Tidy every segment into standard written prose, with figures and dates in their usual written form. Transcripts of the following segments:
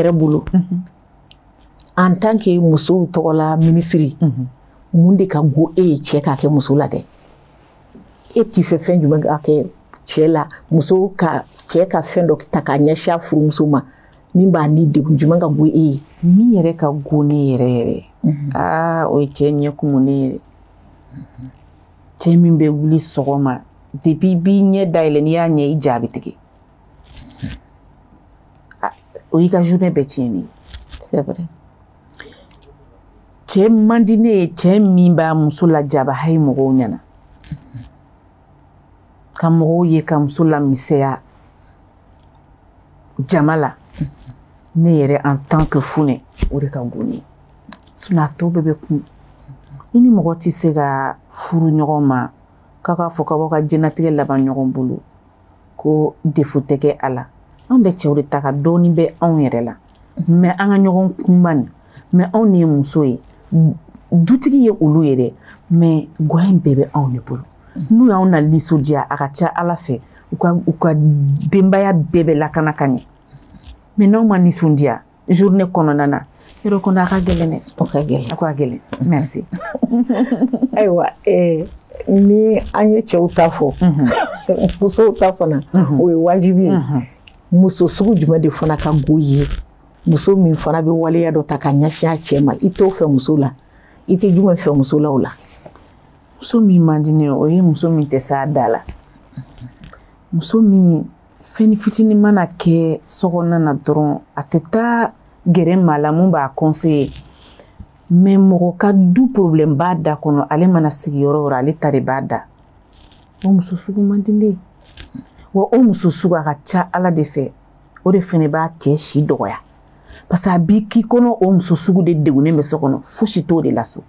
yɛrɛ bolo en tant que muso tɔgɔla ministre mun de ka go e ye cɛ k'a kɛ muso la dɛ e t'i fɛ fɛn jumɛn k'a kɛ cɛ la muso ka cɛ ka fɛn dɔ ta k'a ɲɛsin a furumuso ma min b'a ni degun jumɛn ka go e ye min yɛrɛ ka go ne yɛrɛ o ye cɛ ɲɛ kumu ne yɛrɛ cɛ min bɛ wuli sɔgɔma depuis b'i ɲɛ dayɛlɛ n'i y'a ɲɛ i jaabi tigɛ o y'i ka journée bɛɛ tiɲɛni c'est vrai cɛ man di ne ye cɛ min b'a muso lajaba hayi mɔgɔw ɲɛna ka mɔgɔw ye ka muso lamisɛya jama la ne yɛrɛ en tant que funɛ o de ka go ne sinon a tɔ bɛɛ bɛ kun i ni mɔgɔ tɛ se ka furu ɲɔgɔn ma k'a k'a fɔ k'aw ka diɲɛlatigɛ laban ɲɔgɔn bolo ko défaut tɛ kɛ a la an bɛ cɛw de ta ka dɔɔnin bɛ anw yɛrɛ la mais an ka ɲɔgɔn kunbani mais anw de ye muso ye dutigi ye olu ye dɛ mais guwa in bɛɛ bɛ anw de bolo n'u y'anw na nisɔndiya a ka ca ala fɛ u ka denbaya bɛɛ bɛ lakana ka ɲɛ mais n'anw ma nisɔndiya journée kɔnɔna na yɔrɔ kɔnɔ a ka gɛlɛn dɛ o ka gɛlɛn a ka gɛlɛn merci ayiwa ni an ye cɛw ta fɔ musow ta fana o ye wajibi ye muso sugu jumɛn de fana ka go ye muso min fana bɛ waleya dɔ ta ka ɲɛsin a cɛ ma i t'o fɛ muso la i tɛ jumɛn fɛ muso la o la muso min man di ne o ye muso min tɛ s'a da la muso min fɛn fitinin mana kɛ sokɔnɔna na dɔrɔn a tɛ taa gɛrɛ maa la mun b'a conseiller mais mɔgɔ ka du problème b'a da kɔnɔ ale mana sigi yɔrɔ o yɔrɔ ale ta de b'a da o muso sugu man di ne ye wa o muso sugu a ka ca ala de fɛ o de fɛnɛ b'a cɛ si dɔgɔya parce que a b'i k'i kɔnɔ o muso sugu de degunnen bɛ so kɔnɔ fosi t'o de la so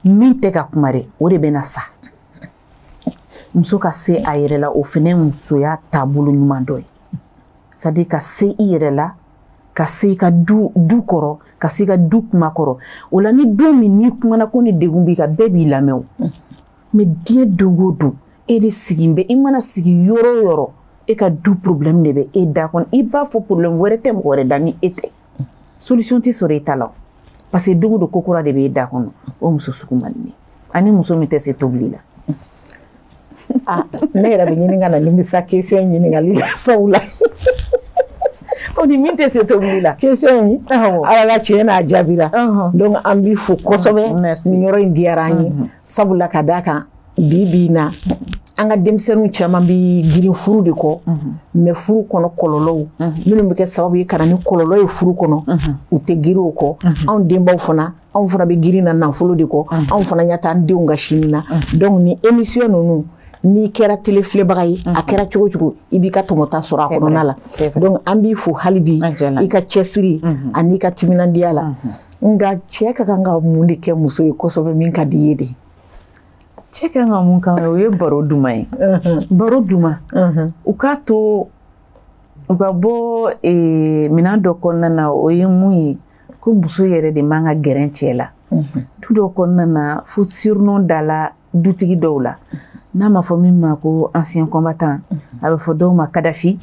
min tɛ ka kuma dɛ o de bɛna sa muso ka se a yɛrɛ la o fɛnɛ musoya taabolo ɲuman dɔ ye c'est à dire ka se i yɛrɛ la ka se i ka du kɔrɔ ka se i ka du kuma kɔrɔ o la ni don min n'i kumana ko ni degun b'i ka bɛɛ b'i lamɛn o mais diɲɛ don o don e de sigi bɛ i mana sigi yɔrɔ o yɔrɔ e ka du problème de bɛ e da kɔnɔ i b'a fɔ problème wɛrɛ tɛ mɔgɔ wɛrɛ da ni e tɛ solution tɛ sɔrɔ i ta la parce que don o don ko kura de bɛ e da kɔnɔ o muso sugu man di ne ani muso min tɛ se tobili la ne yɛrɛ bɛ ɲini ka na nimisa question ɲininkali la sabula o ni min tɛ se tobili la question in ala la tiɲɛ n'a jaabira donc an b'i fo kosɛbɛ nin yɔrɔ in diyara an ye sabula ka d'a kan bi na an ka denmisɛnninw caman bɛ girin furu de kɔ mais furu kɔnɔ kɔlɔlɔw minnu bɛ kɛ sababu ye ka na ni kɔlɔlɔ ye furu kɔnɔ u tɛ girin o kɔ anw denbaw fana anw fana bɛ girin na nafolo de kɔ anw fana ɲɛ t'an denw ka sini na donc ni émission ninnu n'i kɛra télé filɛbaga ye a kɛra cogo cogo i b'i ka tɔmɔta sɔrɔ a kɔnɔna la donc an b'i fo hali bi i ka cɛsiri ani ka timinandiya la nka cɛ ka kan ka mun de kɛ muso ye kosɛbɛ min ka di i ye de cɛ kan ka mun kɛ o ye baro duman ye baro duman u k'a to u ka bɔ minɛn dɔ kɔnɔna na o ye mun ye ko muso yɛrɛ de man ka gɛrɛ cɛ la du dɔ kɔnɔna na fo surnom da la dutigi dɔw la n'a ma fɔ min ma ko ancien combattant a bɛ fɔ dɔw ma Kadafi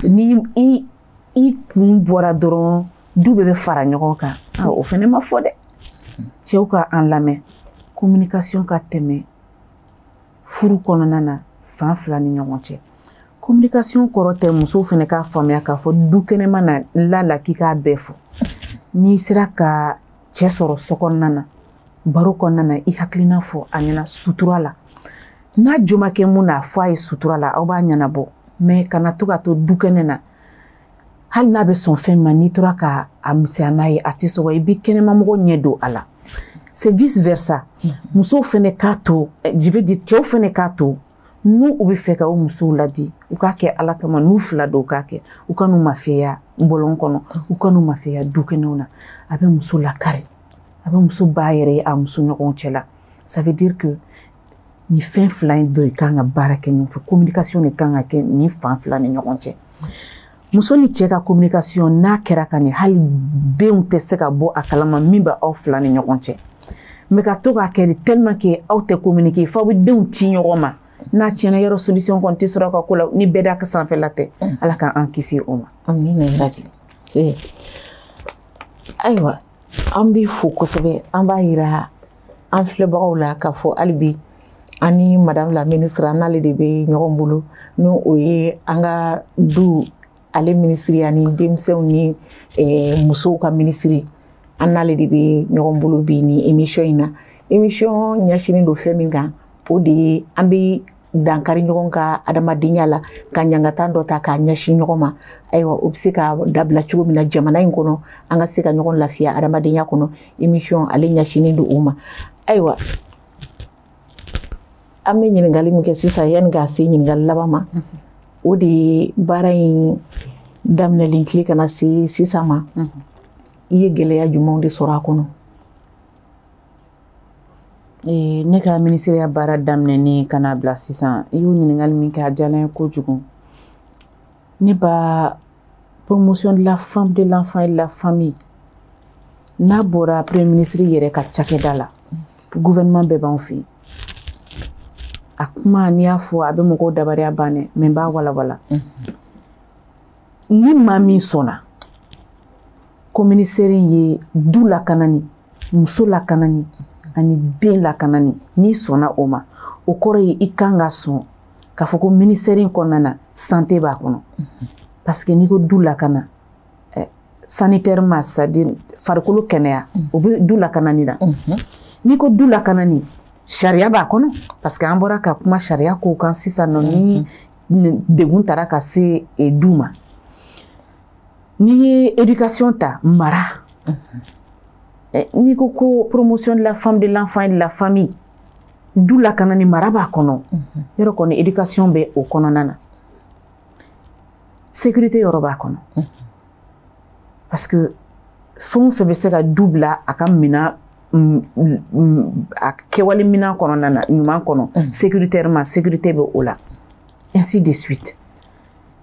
ni i kun bɔra dɔrɔn du bɛɛ bɛ fara ɲɔgɔn kan o fɛnɛ ma fɔ dɛ cɛw ka an lamɛn communication ka tɛmɛ furu kɔnɔna na fan fila ni ɲɔgɔn cɛ communication kɔrɔ tɛ musow fɛnɛ k'a faamuya k'a fɔ du kɛnɛma na la k'i k'a bɛɛ fɔ n'i sera ka cɛ sɔrɔ so kɔnɔna na baro kɔnɔna na i hakilina fɔ a ɲɛna sutura la n'a jo ma kɛ mun na fɔ a ye sutura la aw b'a ɲɛnabɔ mais kana to ka to du kɛnɛ na hali n'a bɛ sɔn fɛn ma n'i tora ka a misɛnya n'a ye a tɛ sɔrɔ i bɛ kɛnɛmamɔgɔ ɲɛ don a la c'est vice versa musow fɛnɛ k'a to je veux dire cɛw fɛnɛ k'a to n'u bɛ fɛ ka o musow ladi u k'a kɛ ala kama n'u fila don u k'a kɛ u ka n'u mafɛya bɔlɔn kɔnɔ u ka n'u mafɛya du kɛnɛw na a bɛ muso lakari a bɛ muso b'a yɛrɛ ye a muso ɲɔgɔn cɛ la ça veut dire que ni fɛn fila in dɔ i kan ka baara kɛ ɲɔgɔn fɛ communication de kan ka kɛ ni fan fila ni ɲɔgɔn cɛ muso ni cɛ ka communication n'a kɛra ka ɲɛ hali denw tɛ se ka bɔ a kalama min bɛ aw fila ni ɲɔgɔn cɛ mais ka to k'a kɛ tellement que aw tɛ communiquer f'aw bɛ denw ci ɲɔgɔn ma n'a tiɲɛna yɔrɔ solution kɔni tɛ sɔrɔ ka ko la ni bɛɛ da ka sanfɛla tɛ ala k'an kisi o ma amina yarabi Aïwa, ambi fou kosobe, amba ira, anflebagaw la ka fo albi, ani madame la ministre anale de be ɲɔgɔn bolo, no oye anga du ale ministri ani demsew ni musow ka ministri anale de be ɲɔgɔn bolo bi ni émission in na. Émission ɲɛsinin do fɛn min kan, o de ye an be dankari ɲɔgɔn ka adamadenya la ka ɲangatan dɔ ta k'a ɲɛsin ɲɔgɔn ma. Ayiwa o bɛ se ka dabila cogo min na jamana in kɔnɔ an ka se ka ɲɔgɔn lafiya adamadenya kɔnɔ émission ale ɲɛsinin do o ma. Ayiwa an bɛ ɲininkali min kɛ sisan yanni k'a se ɲininkali laban ma, o de ye baara in daminɛlen tile kana se sisan ma, i ye gɛlɛya jumɛnw de sɔrɔ a kɔnɔ? Ne ka ministeriya baara daminɛni kana bila sisan, i y'o ɲininkali min kɛ a diyara n ye kojugu. Ne ba promotion de la femme, de l'enfant et de la famille, n'a bɔra premier ministre yɛrɛ ka cakɛda la, gouvernement bɛɛ b'anw fɛ yen. A kuma n'i y'a fɔ a bɛ mɔgɔw dabaliya banɛ, mais n b'a walawala. Ni maa min sɔnna ko ministère ye du lakanani, muso lakanani ani den lakanani, n'i sɔnna o ma, o kɔrɔ ye i kan ka sɔn k'a fɔ ko ministère in kɔnɔna na santé b'a kɔnɔ. Parce que n'i ko du lakana, sanitairement, c'est-à-dire farikolo kɛnɛya, o bɛ du lakanani la. N'i ko du lakanani, sariya b'a kɔnɔ, parce que an bɔra ka kuma sariya kow kan sisan nɔ ni degun taara ka se du ma. N'i ye éducation ta, mara. N'i ko ko promotion de la femme, de l'enfant et de la famille, du lakanani mara b'a kɔnɔ. Yɔrɔ kɔni éducation bɛ o kɔnɔna na. Sécurité yɔrɔ b'a kɔnɔ. Parce que fɛn o fɛn bɛ se ka du bila a ka mina a kɛwale mina kɔnɔna na ɲuman kɔnɔ, sécuritairement sécurité bɛ o la, ainsi de suite.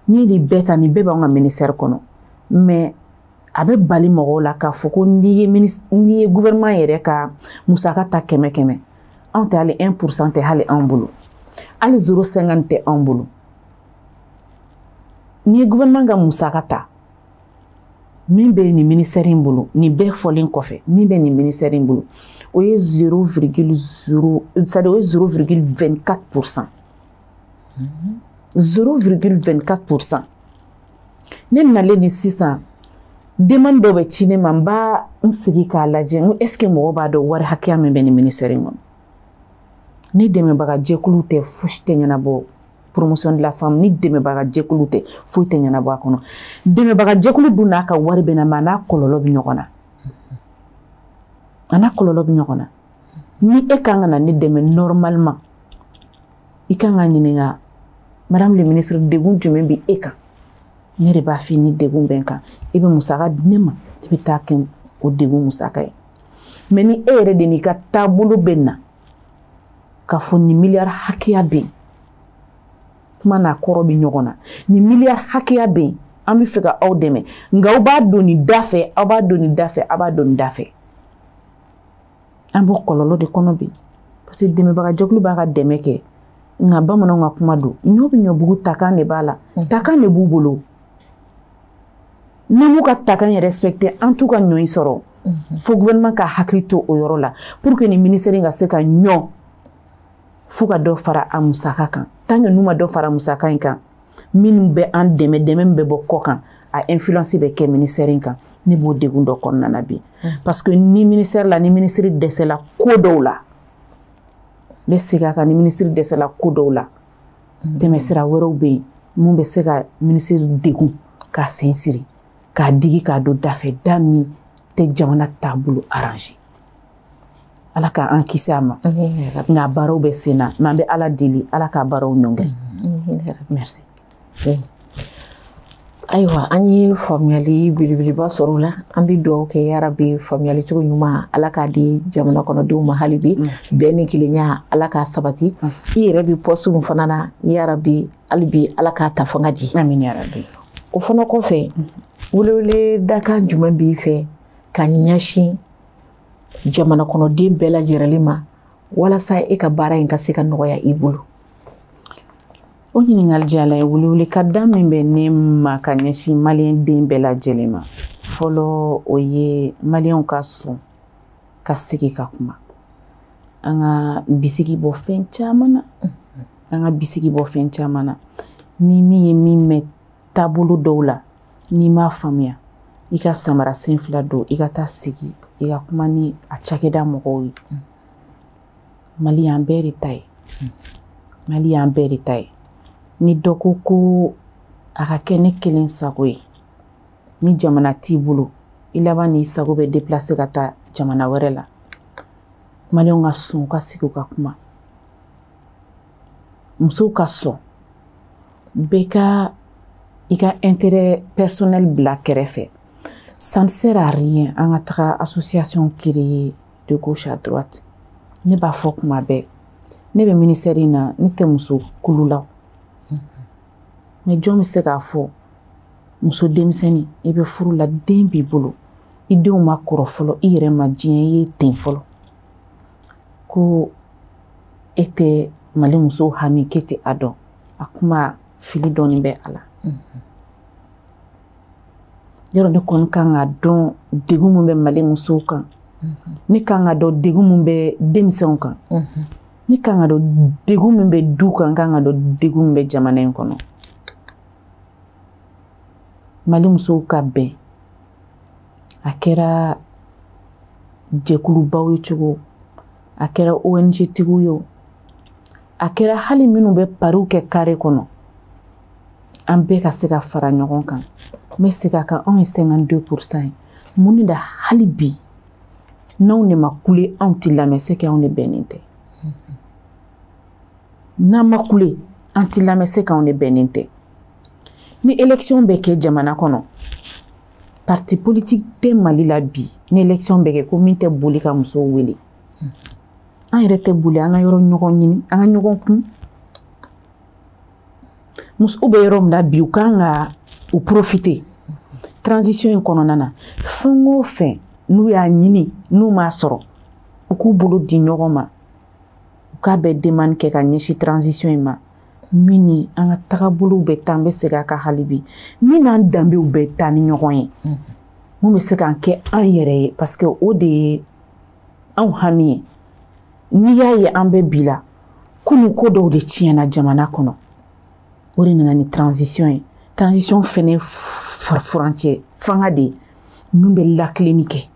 Ni nin bɛɛ ta nin bɛɛ b'anw ka ministère kɔnɔ, mais a bɛ bali mɔgɔw la k'a fɔ ko n'i ye gouvernement yɛrɛ ka musaka ta 100 anw tɛ hali 1% tɛ hali anw bolo, hali 0,50 tɛ anw bolo. N'i ye gouvernement ka musaka ta min bɛ nin ministère in bolo, nin bɛɛ fɔlen kɔfɛ min bɛ nin ministère in bolo, o ye 0,0, c'est-à-dire o ye 0,24%. 0,24%. Ne nalen ni sisan demande dɔ bɛ ci ne ma, n b'a n sigi k'a lajɛ n ko est-ce que mɔgɔ b'a dɔn wari hakɛya min bɛ nin ministère in kɔnɔ. Ni dɛmɛbaga jɛkulu tɛ fosi tɛ ɲɛnabɔ promotion de la femme, ni dɛmɛbaga jɛkulu tɛ foyi tɛ ɲɛnabɔ a kɔnɔ. Dɛmɛbaga jɛkulu dun n'a ka wari bɛ na mais a n'a kɔlɔlɔ bɛ ɲɔgɔn na. A n'a kɔlɔlɔ bɛ ɲɔgɔn na. Ni e kan ka na ne dɛmɛ normalement, i kan ka ɲininka madame le ministre degun jumɛn bɛ e kan. Ne de b'a f'i ni degun bɛ n kan, i bɛ musaka di ne ma, i bɛ taa kɛ o degun musaka ye. Mais ni e yɛrɛ de n'i ka taabolo bɛ na k'a fɔ nin miliyari hakɛya bɛ yen, kuma n'a kɔrɔ bɛ ɲɔgɔn na, nin miliyari hakɛya bɛ yen, an bɛ fɛ ka aw dɛmɛ, nka aw b'a don nin da fɛ, aw b'a don nin da fɛ, aw b'a don nin da fɛ. An b'o kɔlɔlɔ de kɔnɔ bi, parce que dɛmɛbaga jɛkulu b'a ka dɛmɛ kɛ, nka bamananw ka kuma don, ɲɔ bɛ ɲɔbugu takan de b'a la, takan de b'u bolo. N'an m'u ka takan yɛrɛ respecté, an t'u ka ɲɔ in sɔrɔ, fo gouvernement ka hakili to o yɔrɔ la, pour que nin ministère in ka se ka ɲɔ fo ka dɔ fara a musaka kan. Tant que n'u ma dɔ fara musaka in kan, minnu bɛ an dɛmɛ, dɛmɛ min bɛ bɔ kɔ kan, a influence bɛ kɛ ministère in kan, ne b'o degun dɔ kɔnɔna na bi. Parce que ni ministère la, ni ministre dɛsɛla ko dɔw la, n bɛ segin a kan, ni ministre dɛsɛla ko dɔw la, tɛmɛsira wɛrɛw bɛ yen mun bɛ se ka ministre degun k'a sen siri, k'a digi k'a don da fɛ, da min tɛ jamana taabolo arranger. Ala k'an kisi a ma, nka baaraw bɛ sen na, mais an bɛ Ala deli, Ala k'a baaraw ɲɔngiri. Merci. Ayiwa, an ye faamuyali belebeleba sɔrɔ o la, an bɛ dugawu kɛ yarabi faamuyali cogo ɲuman Ala k'a di jamana kɔnɔdenw ma hali bi, bɛn ni kelenya Ala k'a sabati. I yɛrɛ bɛ poste min fana na yarabi hali bi Ala k'a ta fanga di. Amin yarabi. O fana kɔfɛ, welewele dakan jumɛn b'i fɛ ka ɲɛsin jamana kɔnɔden bɛɛ lajɛlen ma walasa e ka baara in ka se ka nɔgɔya i bolo? o ɲininkali jala ye wuli ka da min bɛ ne ma ka ɲɛsin maliyɛn den bɛɛ lajɛlen ma fɔlɔ o ye maliyɛnw ka sɔn ka sigi ka kuma an ka bisigi bɔ fɛn caman na ni min ye min mɛn taabolo dɔw la n'i m'a faamuya i ka samara sen fila don i ka taa sigi i ka kuma ni a cakɛda mɔgɔw ye Mali y'an bɛɛ de ta ye ni dɔ ko a ka kɛ ne kelen sago ye ni jamana t'i bolo i laban n'i sago bɛ déplacer ka taa jamana wɛrɛ la Maliyɛnw ka sɔn ka sigi ka kuma musow ka sɔn bɛɛ ka i ka intérêt personnel bila kɛrɛfɛ ça ne sert à rien an ka taga association créer de gauche à droite ne b'a fɔ kuma bɛɛ ne bɛ ministère in na ne tɛ muso kulu la mais jɔn bɛ se k'a fɔ muso denmisɛnnin i bɛ furu la den b'i bolo i denw ma kɔrɔ fɔlɔ i yɛrɛ ma diɲɛ i ye ten fɔlɔ ko e tɛ Mali muso hami k'e tɛ a dɔn a kuma fili dɔɔnin bɛ a la yɔrɔ ne kɔni kan ka dɔn degun min bɛ Mali musow kan ne kan ka dɔn degun min bɛ denmisɛnw kan ne kan ka dɔn degun min bɛ du kan kan ka dɔn degun min bɛ jamana in kɔnɔ Mali musow ka bɛn a kɛra jɛkulubaw ye cogo a kɛra ONG tigiw ye a kɛra hali minnu bɛ pariw kɛ carré kɔnɔ an bɛɛ ka se ka fara ɲɔgɔn kan n bɛ segin a kan anw ye 52% ye mun de la hali bi n'anw de ma kule anw tɛ lamɛn c'est que anw de bɛnnen tɛ n'an ma kule an tɛ lamɛn c'est que anw de bɛnnen tɛ ni élection bɛ kɛ jamana kɔnɔ parti politique tɛ Mali la bi ni élection bɛ kɛ ko min tɛ boli ka musow wele an yɛrɛ tɛ boli an ka yɔrɔ ɲɔgɔn ɲini an ka ɲɔgɔn kun musow bɛ yɔrɔ min na bi u kan ka u profiter transition in kɔnɔna na fɛn o fɛn n'u y'a ɲini n'u m'a sɔrɔ u k'u bolo di ɲɔgɔn ma u k'a bɛ demande kɛ ka ɲɛsin transition in ma min ni an ka tagabolow bɛ taa an bɛ segin a kan hali bi min n'an danbew bɛ taa ni ɲɔgɔn ye mun bɛ se k'an kɛ an yɛrɛ ye parce que o de ye anw hami ye n'i y'a ye an bɛ bi la kunun ko dɔw de tiɲɛna jamana kɔnɔ o de nana ni transition ye transition fɛnɛ ye furancɛ fanga de ye min bɛ lakilenni kɛ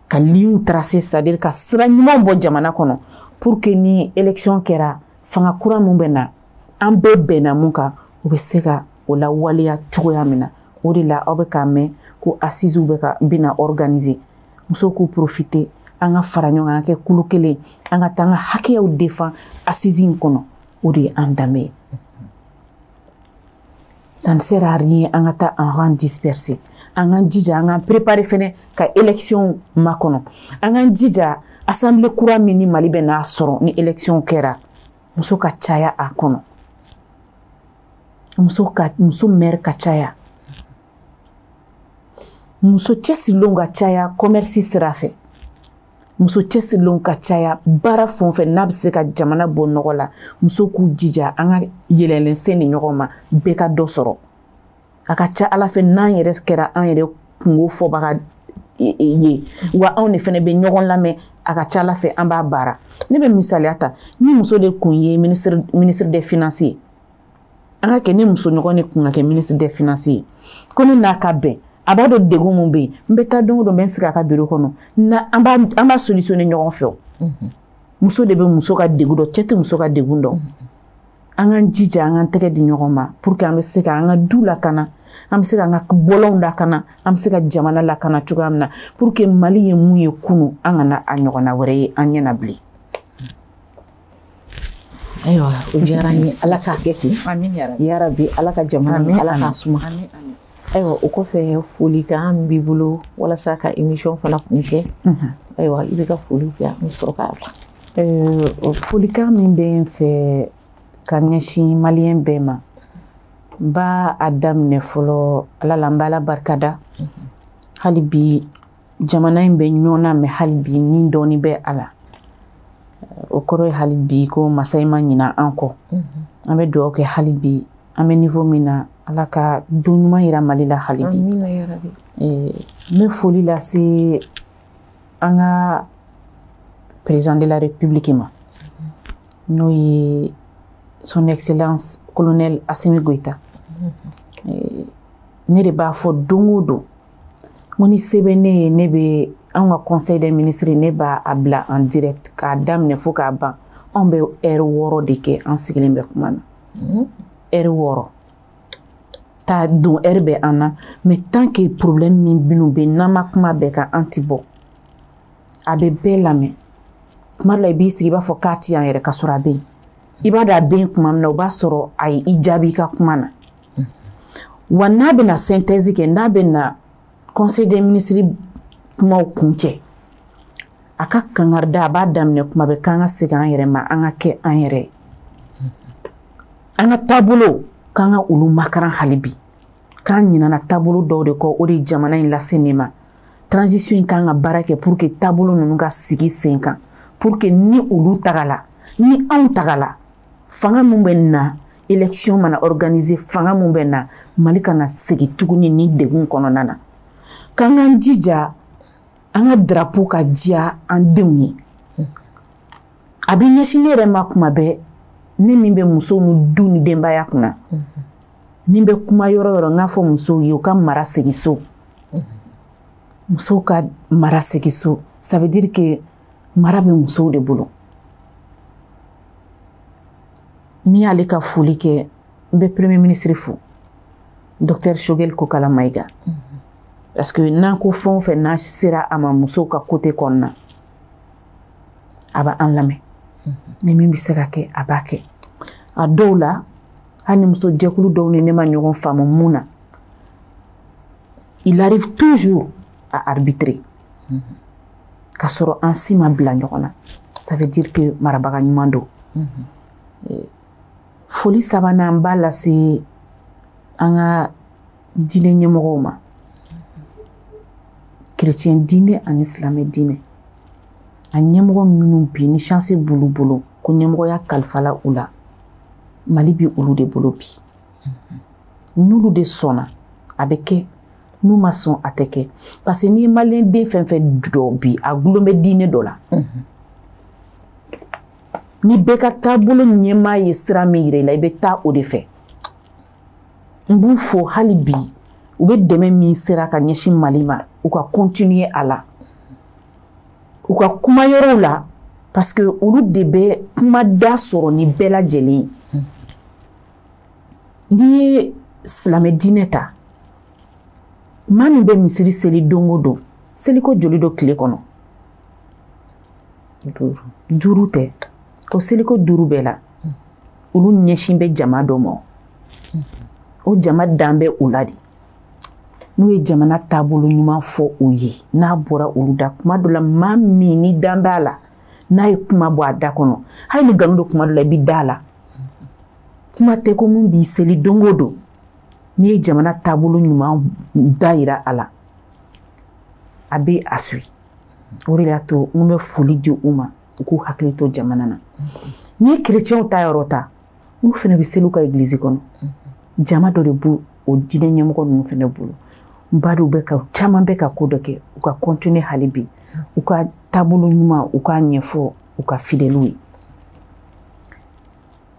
ka ligne tracer c'est-à-dire ka sira ɲuman bɔ jamana kɔnɔ pour que ni élection kɛra fanga kura mun bɛ na an bɛɛ bɛnna mun kan o bɛ se ka o la waleya cogoya min na o de la aw bɛ k'a mɛn ko assises bɛna organiser musow k'u profiter an ka fara ɲɔgɔn kan an kɛ kulu kelen an ka taa an ka hakɛyaw défend assises in kɔnɔ o de ye an danbe ye ça ne sert à rien an ka taa en rang dispersé an k'an jija an k'an préparer fɛnɛ ka élection makɔnɔ an k'an jija assemblée kura min ni Mali bɛ n'a sɔrɔ ni élection kɛra muso ka caya a kɔnɔ muso maire ka caya muso cɛsirilenw ka caya commerce sira fɛ muso cɛsirilenw ka caya baara fɛn o fɛn n'a bɛ se ka jamana bɔ nɔgɔ la muso k'u jija an ka yɛlɛlen sen ni ɲɔgɔn ma bɛɛ ka dɔ sɔrɔ a ka ca ala fɛ n'an yɛrɛ kɛra an yɛrɛ kungo fɔbaga ye wa anw de fɛnɛ bɛ ɲɔgɔn lamɛn a ka ca ala fɛ an b'a baara ne bɛ misaliya ta ni muso de kun ye ministre des finances ye an ka kɛ ne muso ɲɔgɔn de kun ka kɛ ministre des finances ye ko ne n'a ka bɛn a b'a dɔn degun mun bɛ yen n bɛ taa don o don n bɛ n sigi a ka bureau kɔnɔ an b'a solutionner ɲɔgɔn fɛ o muso de bɛ muso ka degun dɔn cɛ tɛ muso ka degun dɔn an k'an jija an k'an tɛgɛ di ɲɔgɔn ma pour que an bɛ se ka an ka du lakana an bɛ se ka an ka bɔlɔnw lakana an bɛ se ka jamana lakana cogoya min na pour que Mali ye mun ye kunun an kana a ɲɔgɔnna wɛrɛ ye an ɲɛna bilen. Ayiwa o diyara n ye ala k'a kɛ ten yarabi ala ka jamana ni ala k'a suma ayiwa o kɔfɛ folikan b'i bolo walasa ka émission fana kun kɛ ayiwa i bɛ ka foli kɛ an bɛ sɔrɔ k'a bila folikan min bɛ n fɛ ka ɲɛsin maliyɛn bɛɛ ma n b'a a daminɛ fɔlɔ ala la n b'a la barikada hali bi jamana in bɛ ɲɔgɔnna mɛ hali bi ni dɔɔnin bɛ a la o kɔrɔ ye hali bi ko masa in ma ɲina an kɔ an bɛ dugawu kɛ hali bi an bɛ niveau min na Ala ka don ɲuman yira Mali la hali bi. Amina ya rabi. N bɛ foli lase an ka président de la République ma n'o ye son excellence colonel Assimi Goïta. Ne de b'a fɔ don o don ko ni se bɛ ne ye ne bɛ an ka conseil des ministres ne b'a bila en direct k'a daminɛ fo k'a ban an bɛ heure 6 de kɛ an sigilen bɛ kuma na heure 6 ta don heure bɛ an na mais tant que problème min minnu bɛ n'an ma kuma bɛɛ kan an ti bɔ a bɛ bɛɛ lamɛn kuma dɔ la i b'i sigi i b'a fɔ k'a ti yan yɛrɛ ka sɔrɔ a bɛ yen i b'a dɔn a bɛ yen kuma min na o b'a sɔrɔ a ye i jaabi i ka kuma na wa n'a bɛna synthèse kɛ n'a bɛna conseil des ministres kumaw kuncɛ a ka kangarida a b'a daminɛ kuma bɛ k'an ka segin an yɛrɛ ma an ka kɛ an yɛrɛ an ka taabolo k'an ka olu makaran hali bi k'an ɲinana taabolo dɔw de kɔ o de jamana in lase ne ma transition in k'an ka baara kɛ pour que taabolo ninnu ka sigi sen kan pour que ni olu tagala ni anw tagala fanga mun bɛ na élection mana organiser fanga mun bɛ na Mali kana segin tuguni ni degun kɔnɔna na k'an k'an jija an ka drapeau ka diya an denw ye a bɛ ɲɛsin ne yɛrɛ ma kuma bɛɛ ne min bɛ musow ni du ni denbaya kunna ni bɛ kuma yɔrɔ yɔrɔ n k'a fɔ musow ye u ka mara segin so musow ka mara segin so ça veut dire que mara bɛ musow de bolo ni y'ale ka foli kɛ n bɛ premier ministre fo docteur Choguel Kokala Maïga parce que n'an ko fɛn o fɛn n'a sera a ma musow ka côté kɔnɔna a bɛ an lamɛn ni min bɛ se ka kɛ a b'a kɛ a dɔw la hali ni muso jɛkulu dɔw ni ne ma ɲɔgɔn faamu mun na il arrive toujours à arbitrer ka sɔrɔ an si ma bila ɲɔgɔn na ça veut dire que marabaga ɲuman don foli sabanan n b'a lase an ka diinɛ ɲɛmɔgɔw ma chrétien diinɛ ani silamɛ diinɛ a ɲɛmɔgɔ minnu bi ni chance b'olu bolo ko ɲɛmɔgɔya kalifala u la Mali bi olu de bolo bi n'olu de sɔnna a bɛ kɛ n'u ma sɔn a tɛ kɛ parce que n'i ye maliyɛn den fɛn fɛn dɔ bi a gulon bɛ diinɛ dɔ la ni bɛɛ ka taabolo ɲɛmaa ye sira min yira i la i bɛ taa o de fɛ n b'u fo hali bi u bɛ dɛmɛ min sera ka ɲɛsin Mali ma u ka continuer a la u ka kuma yɔrɔw la parce que olu de bɛ kuma da sɔrɔ ni bɛɛ lajɛlen n'i ye silamɛ diinɛ ta maa min bɛ misiri seli don o don seliko joli dɔ tile kɔnɔ 5 tɛ o seliko 5 bɛɛ la olu ɲɛsin bɛ jama dɔ ma o jama dan bɛ u la de n'u ye jamana taabolo ɲuman fɔ u ye n'a bɔra olu da kuma dɔ la maa min ni dan b'a la n'a ye kuma bɔ a da kɔnɔ hali ni nkalon don kuma dɔ la i bɛ da la kuma tɛ ko mun b'i seli don o don n'i ye jamana taabolo ɲuman da yira a la a bɛ a suit o de y'a to n bɛ foli di u ma u k'u hakili to jamana na n'i ye chrétienw ta yɔrɔ ta olu fana bɛ seli u ka église kɔnɔ jama dɔ de b'o diinɛ ɲɛmɔgɔ ninnu fana bolo n ba dɔw bɛ ka caman bɛ ka ko dɔ kɛ u ka continuer hali bi u ka taabolo ɲuman u k'a ɲɛfɔ u ka fidèles ye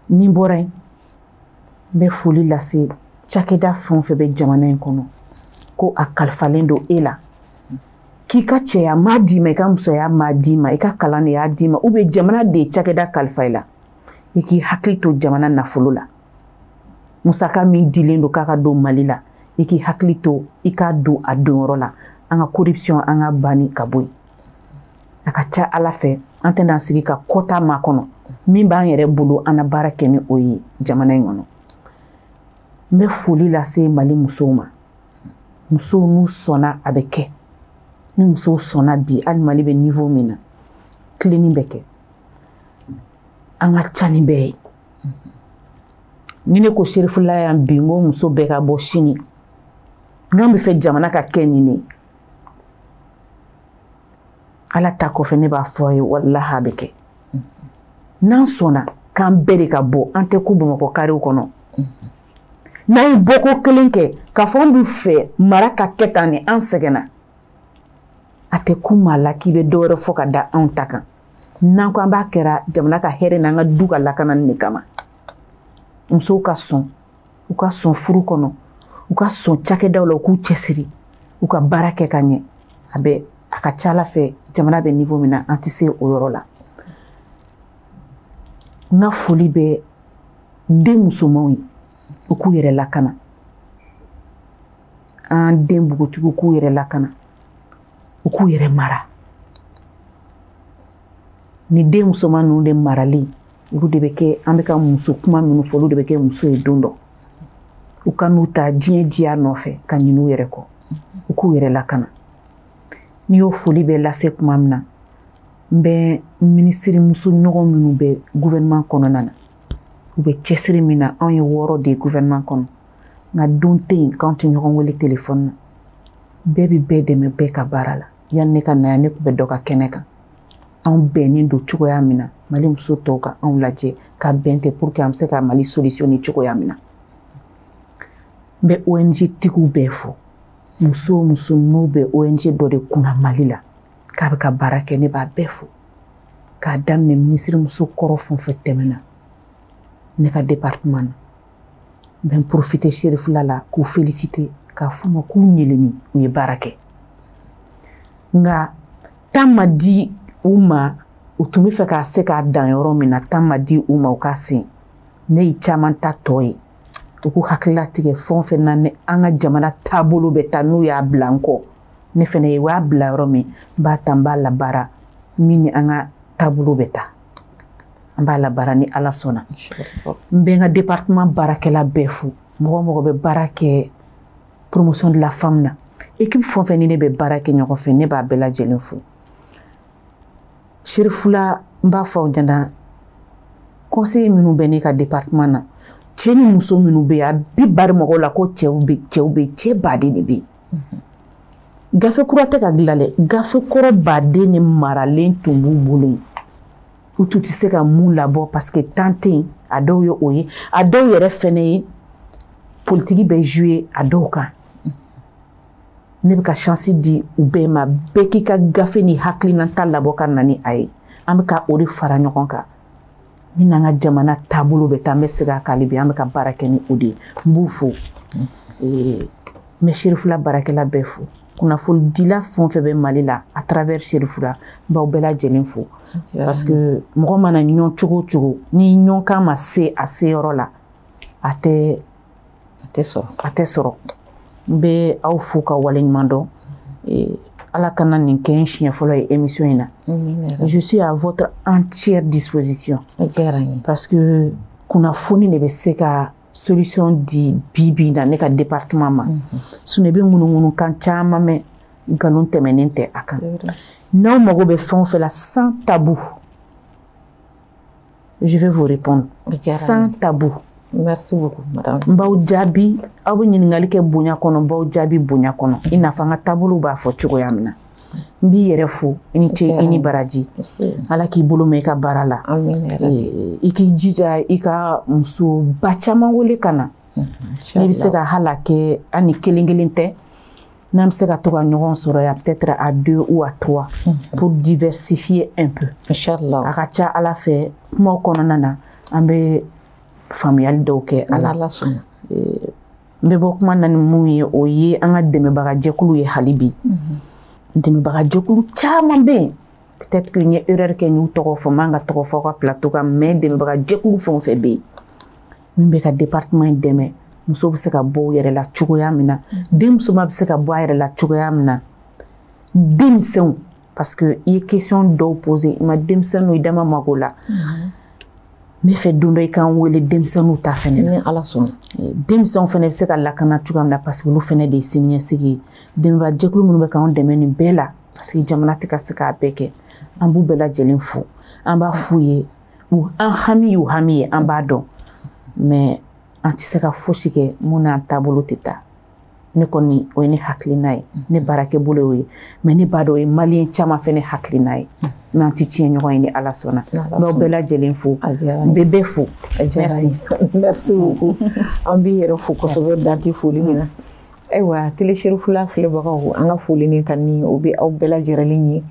ni n bɔra yen n bɛ foli lase cakɛda fɛn o fɛn bɛ jamana in kɔnɔ ko a kalifalen don e la k'i ka cɛya m'a d'i ma i ka musoya m'a d'i ma i ka kalan de y'a d'i ma ou bien jamana de ye cakɛda kalifa i la i k'i hakili to jamana nafolo la musaka min dilen don k'a ka don Mali la i k'i hakili to i k'a don a donyɔrɔ la an ka corruption an ka bani ka bɔ yen a ka ca Ala fɛ an tɛna sigi ka kɔta ma kɔnɔ min b'an yɛrɛ bolo an na baara kɛ ni o ye jamana in kɔnɔ n bɛ foli lase Mali musow ma musow n'u sɔnna a bɛ kɛ ni musow sɔnna bi hali Mali bɛ niveau min na tilenni bɛ kɛ an ka ca ni bɛɛ ye ni ne ko serifula yan bi n ko muso bɛɛ ka bɔ sini n'an bɛ fɛ jamana ka kɛ nin ne Ala ta kɔfɛ ne b'a fɔ a ye walahi a bɛ kɛ n'an sɔnna k'an bɛɛ de ka bɔ an tɛ ku Bamakɔ karew kɔnɔ n'an ye bɔko kelen kɛ k'a fɔ an bɛ fɛ mara ka kɛ tan ni an sɛgɛnna a tɛ ku maa la k'i bɛ dɔ wɛrɛ fɔ ka da anw ta kan n'an ko an b'a kɛra jamana ka hɛrɛ n'an ka du ka lakanani de kama musow ka sɔn u ka sɔn furu kɔnɔ u ka sɔn cakɛdaw la u k'u cɛsiri u ka baara kɛ ka ɲɛ a ka ca Ala fɛ jamana bɛ niveau min na an tɛ se o yɔrɔ la n ka foli bɛ den musomanw ye u k'u yɛrɛ lakana an den npogotigiw k'u yɛrɛ lakana u k'u yɛrɛ mara ni den musoman ninnu de marali olu de bɛ kɛ an bɛ ka muso kuma minnu fɔ olu de bɛ kɛ muso ye don dɔ u ka n'u ta diɲɛ diya nɔfɛ ka ɲin'u yɛrɛ kɔ u k'u yɛrɛ lakana n'i y'o foli bɛ lase kuma min na n bɛ minisiri muso ɲɔgɔn minnu bɛ gouvernement kɔnɔna na u bɛ cɛsiri min na anw ye 6 de gouvernement kɔnɔ nka don tɛ yen k'anw tɛ ɲɔgɔn wele téléphone na bɛɛ bɛ bɛɛ dɛmɛ bɛɛ ka baara la yanni ne ka na yan ne tun bɛ dɔ ka kɛnɛ kan anw bɛnnen don cogoya min na Mali muso tɔw ka anw lajɛ ka bɛn tɛ pour que an bɛ se ka Mali solutionner cogoya min na n bɛ ONG tigiw bɛɛ fɔ muso o muso n'u bɛ ONG dɔ de kunna Mali la k'a bɛ ka baara kɛ ne b'a bɛɛ fɔ k'a daminɛ minisiri muso kɔrɔ fɛn o fɛn tɛmɛna ne ka département na n bɛ n profiter Cherifula la k'u féliciter k'a f'u ma k'u ɲɛlɛnni u ye baara kɛ nka temps ma di u ma u tun bɛ fɛ k'a se k'a dan yɔrɔ min na temps ma di u ma u k'a se ne ye caman ta tɔ ye u k'u hakilila tigɛ fɛn o fɛn na ni an ka jamana taabolo bɛ taa n'u y'a bila n kɔ ne fana ye u y'a bila yɔrɔ min n b'a ta n b'a labaara min ni an ka taabolo bɛ taa an b'a labaara ni Ala sɔnna n bɛ n ka département baarakɛla bɛɛ fo mɔgɔ o mɔgɔ bɛ baara kɛ promotion de la femme na équipe fɛn o fɛn ni ne bɛ baara kɛ ɲɔgɔn fɛ ne b'a bɛɛ lajɛlen fo Cherifula n b'a fɔ aw ɲɛna conseiller minnu bɛ ne ka département na cɛ ni muso minnu bɛ yen a bi bari mɔgɔw la ko cɛw bɛ cɛ baden de bɛ yen gafe kura tɛ ka dilan dɛ gafe kɔrɔ baden de maralen tun b'u bolo yen u tun tɛ se ka mun labɔ parce que temps tɛ yen a dɔw ye o ye a dɔw yɛrɛ fɛnɛ ye politiki bɛ jouer a dɔw kan ne bɛ ka chance di u bɛɛ ma bɛɛ k'i ka gafe ni hakilinata labɔ ka na ni a ye an bɛ ka o de fara ɲɔgɔn kan min n'an ka jamana taabolo bɛ taa an bɛ segin a kan hali bi an bɛ ka baara kɛ ni o de ye n b'u fo n bɛ Cherifula baarakɛla bɛɛ fo kunnafoni dila fɛn o fɛn bɛ Mali la à travers Cherifula n b'aw bɛɛ lajɛlen fo parce que mɔgɔ mana ɲɔn cogo o cogo ni ɲɔn kan ma se a seyɔrɔ la a tɛ sɔrɔ n bɛ aw fo ka waleɲuman dɔn Ala kana nin kɛ n siɲɛ fɔlɔ ye émission in na je suis à votre entière disposition parce que kunnafoni de bɛ se ka solution di bi na ne ka département ma sinon i bɛ ŋunuŋunu kan caman mɛn nkalon tɛmɛnen tɛ a kan n'aw mago bɛ fɛn o fɛn la sans tabou je vais vous répondre sans tabou. Merci beaucoup, madame. N b'aw jaabi aw bɛ ɲininkali kɛ bonya kɔnɔ n b'aw jaabi bonya kɔnɔ i n'a fɔ an ka taabolo b'a fɔ cogoya min na n b'i yɛrɛ fo i ni ce i ni baraji Ala k'i bolo mɛn i ka baara la i k'i jija i ka musoba caman wele ka na n'i bɛ se ka hala kɛ ani kelen kelen tɛ n'an bɛ se ka to ka ɲɔgɔn sɔrɔ yan peut-être à 2 ou à 3 pour diversifier un peu a ka ca Ala fɛ kumaw kɔnɔna na an bɛ faamuyali dɔw kɛ Ala sɔnna n bɛ bɔ kuma na ni mun ye o ye an ka dɛmɛbaga jɛkulu ye hali bi dɛmɛbaga jɛkulu caman bɛ yen peut-être que n ye erreur kɛ n y'u tɔgɔ fɔ n man ka tɔgɔ fɔ ka plateau kan mais dɛmɛbaga jɛkulu fɛn o fɛn bɛ yen min bɛ ka département in dɛmɛ muso bɛ se ka bɔ u yɛrɛ la cogoya min na denmusoman bɛ se ka bɔ a yɛrɛ la cogoya min na denmisɛnw parce que i ye question dɔw poser i ma denmisɛnninw i dama mago la n bɛ fɛ don dɔ i k'an wele denmisɛnninw ta fɛnɛ na Ala sɔnna denmisɛnw fɛnɛ bɛ se ka lakana cogoya min na parce que olu fɛnɛ de ye siniɲɛsigi ye dɛmɛbaga jɛkulu minnu bɛ k'anw dɛmɛ nin bɛɛ la parce que jamana tɛ ka se k'a bɛɛ kɛ an b'u bɛɛ lajɛlen fo an b'a f'u ye an hami y'u hami ye an b'a dɔn mais an tɛ se ka fosi kɛ mun n'an taabolo tɛ taa ne kɔni o ye ne hakilina ye ne baarakɛ bolo y'o ye mais ne b'a dɔn o ye maliyɛn caman fɛnɛ hakilina ye mais an tɛ tiɲɛ ɲɔgɔn ye ni Ala sɔnna n b'aw bɛɛ lajɛlen fo n bɛ bɛɛ fo merci beaucoup an b'i yɛrɛ fo kosɛbɛ danti foli min na ayiwa télécherifula filɛbagaw an ka foli ni ta ni o bɛ aw bɛɛ lajɛlen ye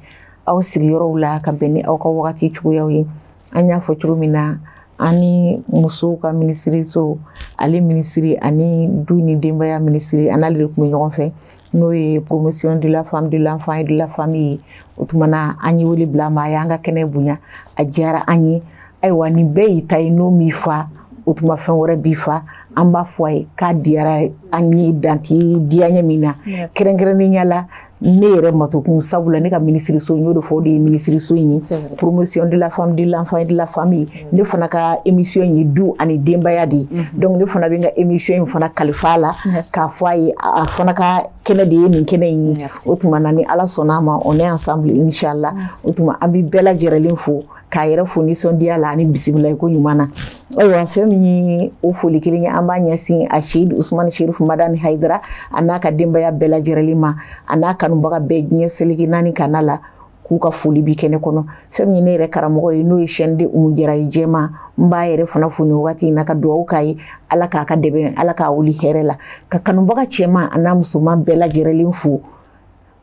aw sigiyɔrɔw la ka bɛn ni aw ka wagati cogoyaw ye an y'a fɔ cogo min na ani musow ka minisiriso ale minisiri ani du ni denbaya minisiri an n'ale de tun bɛ ɲɔgɔn fɛ n'o ye promotion de la femme de l'enfant et de la famille o tuma na an ye wele bila ma a y'an ka kɛnɛ bonya a diyara an ye ayiwa nin bɛɛ y'i ta ye n'o m'i fa o tuma fɛn wɛrɛ b'i fa an b'a fɔ a ye k'a diyara an ye danti diya ɲɛ min na kɛrɛnkɛrɛnnenya la ne yɛrɛ matokun sabula ne ka minisiriso n y'o de fɔ o de ye minisiriso in ye promotion de la femme de l'enfant et de la famille ne fana ka émission ye du ani denbaya de ye donc ne fana bɛ n ka émission in fana kalifa a la k'a fɔ a ye a fana ka kɛnɛ de ye nin kɛnɛ in ye o tuma na ni Ala sɔnna a ma on est ensemble inchallah o tuma an bɛ bɛɛ lajɛlen fo k'a yɛrɛ fo nisɔndiya la ani bisimila ko ɲuman na ayiwa fɛn min ye o foli kelen ye an b'a ɲɛsin a Seyid Usumani Sherif Madani Hayidara a n'a ka denbaya bɛɛ lajɛlen ma a n'a kanubaga bɛɛ diɲɛ seleke naani kana la k'u ka foli bi kɛnɛ kɔnɔ fɛn min ye ne yɛrɛ karamɔgɔ ye n'o ye chaîne de Umu Jara ye jɛma n b'a yɛrɛ fana fo nin wagati in na ka dugawu k'a ye Ala k'a ka dɛmɛ Ala k'a wuli hɛrɛ la ka kanubaga cɛman a n'a musoman bɛɛ lajɛlen fo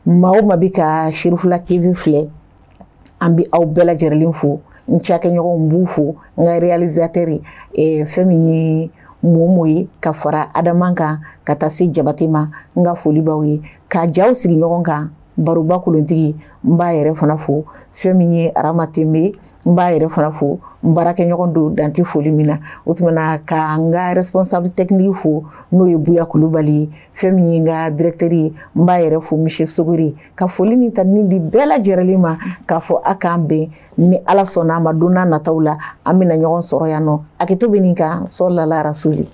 maa o maa bɛ ka Sherifula TV filɛ an bɛ aw bɛɛ lajɛlen fo n cakɛɲɔgɔnw n b'u fo n ka réalisateur fɛn min ye Momo ye ka fara Adama kan ka taa se Jabate ma n ka foli b'aw ye ka jaw sigi ɲɔgɔn kan baroba kolontigi n b'a yɛrɛ fana fo fɛn min ye Arama Tembe n b'a yɛrɛ fana fo n baarakɛɲɔgɔn don danti foli min na o tuma na ka n ka responsable technique fo n'o ye Buya Kulubali ye fɛn min ye n ka directeur ye n b'a yɛrɛ fo monsieur Sogori ka foli ni tani di bɛɛ lajɛlen ma k'a fɔ a k'an bɛn ni Ala sɔnna a ma don n'a nataw la an bɛna ɲɔgɔn sɔrɔ yan nɔ hakɛto bɛ nin kan sɔlala rasuli